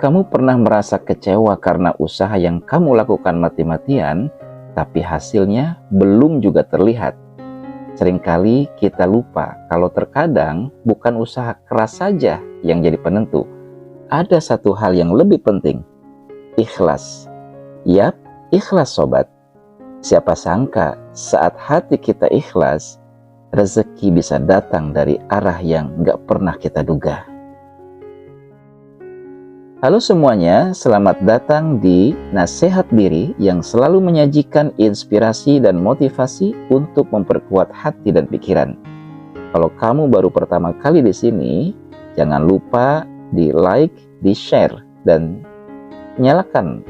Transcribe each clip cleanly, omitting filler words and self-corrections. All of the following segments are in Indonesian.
kamu pernah merasa kecewa karena usaha yang kamu lakukan mati-matian, tapi hasilnya belum juga terlihat? Seringkali kita lupa kalau terkadang bukan usaha keras saja yang jadi penentu. Ada satu hal yang lebih penting, ikhlas. Yap, ikhlas sobat. Siapa sangka saat hati kita ikhlas, rezeki bisa datang dari arah yang gak pernah kita duga. Halo semuanya, selamat datang di Nasihat Diri yang selalu menyajikan inspirasi dan motivasi untuk memperkuat hati dan pikiran. Kalau kamu baru pertama kali di sini, jangan lupa di like, di share, dan nyalakan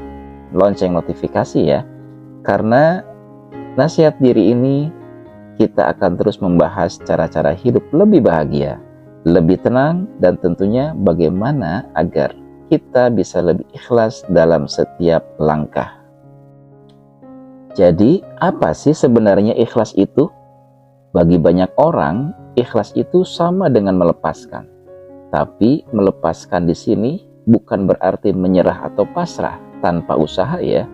lonceng notifikasi ya. Karena Nasihat Diri ini kita akan terus membahas cara-cara hidup lebih bahagia, lebih tenang, dan tentunya bagaimana agar kita bisa lebih ikhlas dalam setiap langkah. Jadi, apa sih sebenarnya ikhlas itu? Bagi banyak orang, ikhlas itu sama dengan melepaskan. Tapi melepaskan di sini bukan berarti menyerah atau pasrah tanpa usaha ya.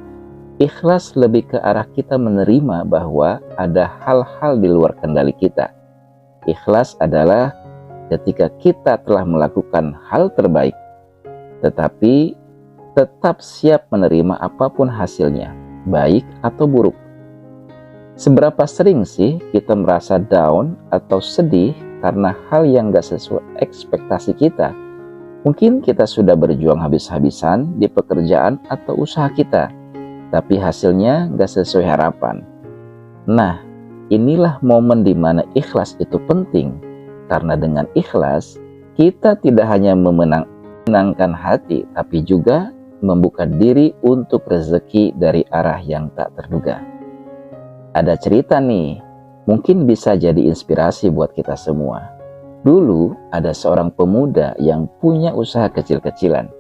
Ikhlas lebih ke arah kita menerima bahwa ada hal-hal di luar kendali kita. Ikhlas adalah ketika kita telah melakukan hal terbaik, tetapi tetap siap menerima apapun hasilnya, baik atau buruk. Seberapa sering sih kita merasa down atau sedih karena hal yang gak sesuai ekspektasi kita? Mungkin kita sudah berjuang habis-habisan di pekerjaan atau usaha kita, tapi hasilnya gak sesuai harapan. Nah, inilah momen di mana ikhlas itu penting, karena dengan ikhlas, kita tidak hanya menenangkan hati, tapi juga membuka diri untuk rezeki dari arah yang tak terduga. Ada cerita nih, mungkin bisa jadi inspirasi buat kita semua. Dulu ada seorang pemuda yang punya usaha kecil-kecilan.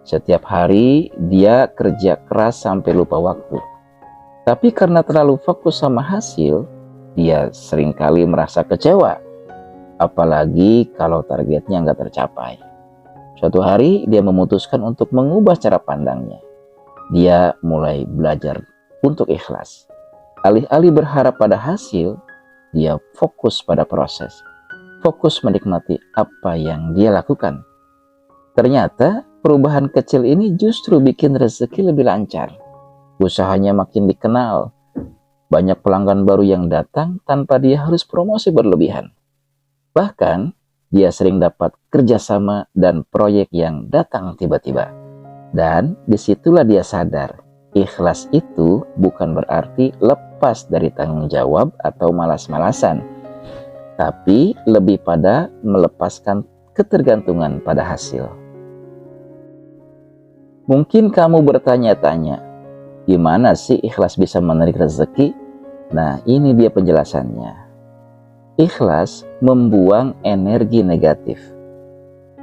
Setiap hari dia kerja keras sampai lupa waktu. Tapi karena terlalu fokus sama hasil, dia seringkali merasa kecewa. Apalagi kalau targetnya nggak tercapai. Suatu hari dia memutuskan untuk mengubah cara pandangnya. Dia mulai belajar untuk ikhlas. Alih-alih berharap pada hasil, dia fokus pada proses. Fokus menikmati apa yang dia lakukan. Ternyata perubahan kecil ini justru bikin rezeki lebih lancar. Usahanya makin dikenal. Banyak pelanggan baru yang datang tanpa dia harus promosi berlebihan. Bahkan dia sering dapat kerjasama dan proyek yang datang tiba-tiba. Dan disitulah dia sadar, ikhlas itu bukan berarti lepas dari tanggung jawab atau malas-malasan, tapi lebih pada melepaskan ketergantungan pada hasil. Mungkin kamu bertanya-tanya, gimana sih ikhlas bisa menarik rezeki? Nah, ini dia penjelasannya. Ikhlas membuang energi negatif.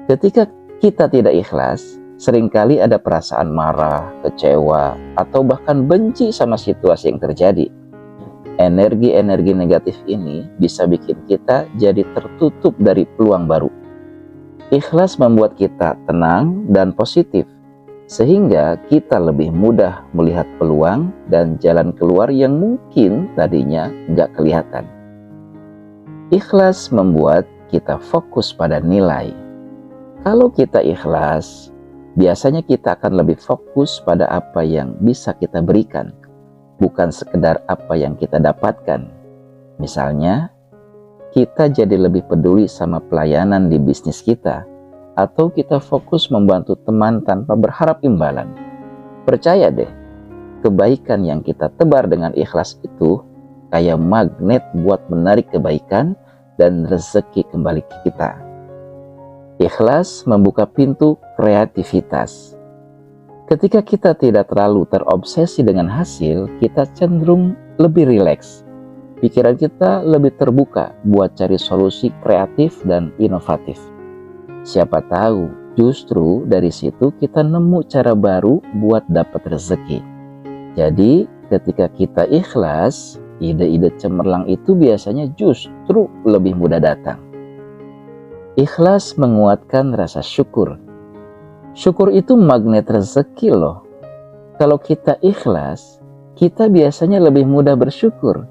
Ketika kita tidak ikhlas, seringkali ada perasaan marah, kecewa, atau bahkan benci sama situasi yang terjadi. Energi-energi negatif ini bisa bikin kita jadi tertutup dari peluang baru. Ikhlas membuat kita tenang dan positif, sehingga kita lebih mudah melihat peluang dan jalan keluar yang mungkin tadinya nggak kelihatan. Ikhlas membuat kita fokus pada nilai. Kalau kita ikhlas, biasanya kita akan lebih fokus pada apa yang bisa kita berikan, bukan sekedar apa yang kita dapatkan. Misalnya, kita jadi lebih peduli sama pelayanan di bisnis kita, atau kita fokus membantu teman tanpa berharap imbalan. Percaya deh, kebaikan yang kita tebar dengan ikhlas itu kayak magnet buat menarik kebaikan dan rezeki kembali ke kita. Ikhlas membuka pintu kreativitas. Ketika kita tidak terlalu terobsesi dengan hasil, kita cenderung lebih rileks. Pikiran kita lebih terbuka buat cari solusi kreatif dan inovatif. Siapa tahu, justru dari situ kita nemu cara baru buat dapat rezeki. Jadi, ketika kita ikhlas, ide-ide cemerlang itu biasanya justru lebih mudah datang. Ikhlas menguatkan rasa syukur. Syukur itu magnet rezeki loh. Kalau kita ikhlas, kita biasanya lebih mudah bersyukur.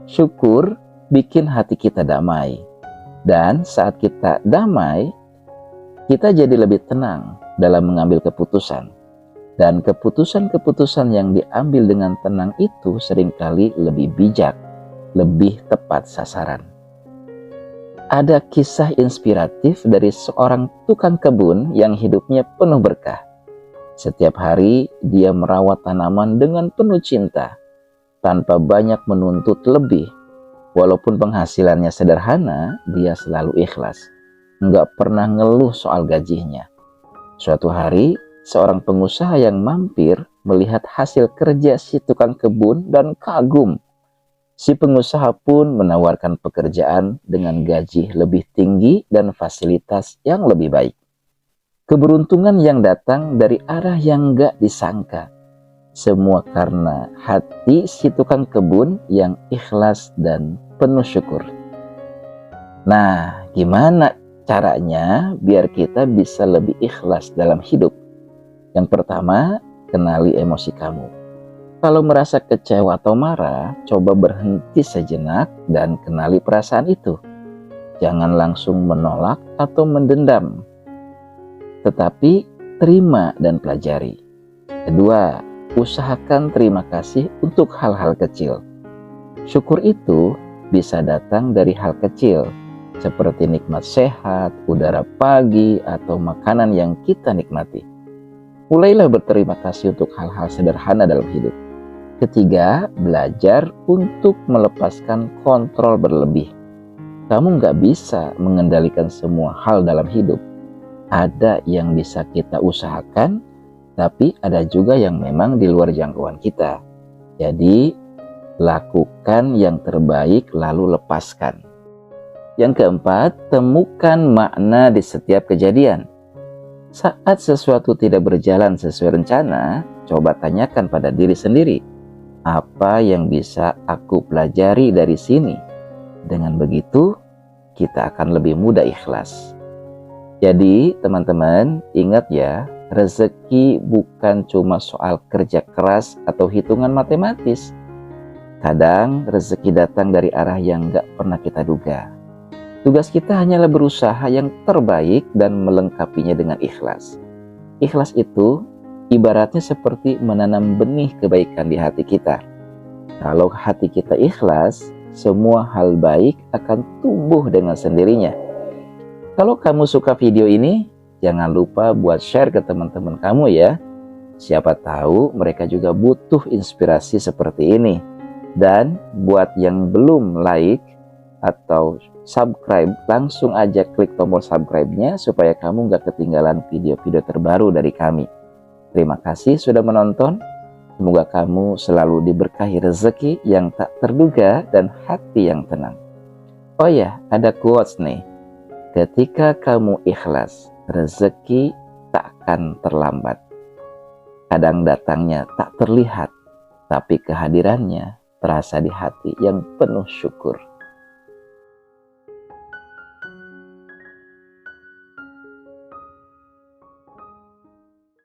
Syukur bikin hati kita damai. Dan saat kita damai, kita jadi lebih tenang dalam mengambil keputusan. Dan keputusan-keputusan yang diambil dengan tenang itu seringkali lebih bijak, lebih tepat sasaran. Ada kisah inspiratif dari seorang tukang kebun yang hidupnya penuh berkah. Setiap hari dia merawat tanaman dengan penuh cinta, tanpa banyak menuntut lebih. Walaupun penghasilannya sederhana, dia selalu ikhlas. Nggak pernah ngeluh soal gajinya. Suatu hari, seorang pengusaha yang mampir melihat hasil kerja si tukang kebun dan kagum. Si pengusaha pun menawarkan pekerjaan dengan gaji lebih tinggi dan fasilitas yang lebih baik. Keberuntungan yang datang dari arah yang nggak disangka. Semua karena hati si tukang kebun yang ikhlas dan penuh syukur. Nah, gimana caranya biar kita bisa lebih ikhlas dalam hidup? Yang pertama, kenali emosi kamu. Kalau merasa kecewa atau marah, coba berhenti sejenak dan kenali perasaan itu. Jangan langsung menolak atau mendendam, tetapi terima dan pelajari. Kedua, usahakan terima kasih untuk hal-hal kecil. Syukur itu bisa datang dari hal kecil, seperti nikmat sehat, udara pagi, atau makanan yang kita nikmati. Mulailah berterima kasih untuk hal-hal sederhana dalam hidup. Ketiga, belajar untuk melepaskan kontrol berlebih. Kamu nggak bisa mengendalikan semua hal dalam hidup. Ada yang bisa kita usahakan, tapi ada juga yang memang di luar jangkauan kita. Jadi, lakukan yang terbaik lalu lepaskan. Yang keempat, temukan makna di setiap kejadian. Saat sesuatu tidak berjalan sesuai rencana, coba tanyakan pada diri sendiri, apa yang bisa aku pelajari dari sini? Dengan begitu, kita akan lebih mudah ikhlas. Jadi, teman-teman, ingat ya, rezeki bukan cuma soal kerja keras atau hitungan matematis. Kadang rezeki datang dari arah yang gak pernah kita duga. Tugas kita hanyalah berusaha yang terbaik dan melengkapinya dengan ikhlas. Ikhlas itu ibaratnya seperti menanam benih kebaikan di hati kita. Kalau hati kita ikhlas, semua hal baik akan tumbuh dengan sendirinya. Kalau kamu suka video ini, jangan lupa buat share ke teman-teman kamu ya. Siapa tahu mereka juga butuh inspirasi seperti ini. Dan buat yang belum like atau subscribe, langsung aja klik tombol subscribe-nya supaya kamu gak ketinggalan video-video terbaru dari kami. Terima kasih sudah menonton. Semoga kamu selalu diberkahi rezeki yang tak terduga dan hati yang tenang. Oh ya, ada quotes nih. Ketika kamu ikhlas, rezeki tak akan terlambat. Kadang datangnya tak terlihat, tapi kehadirannya terasa di hati yang penuh syukur.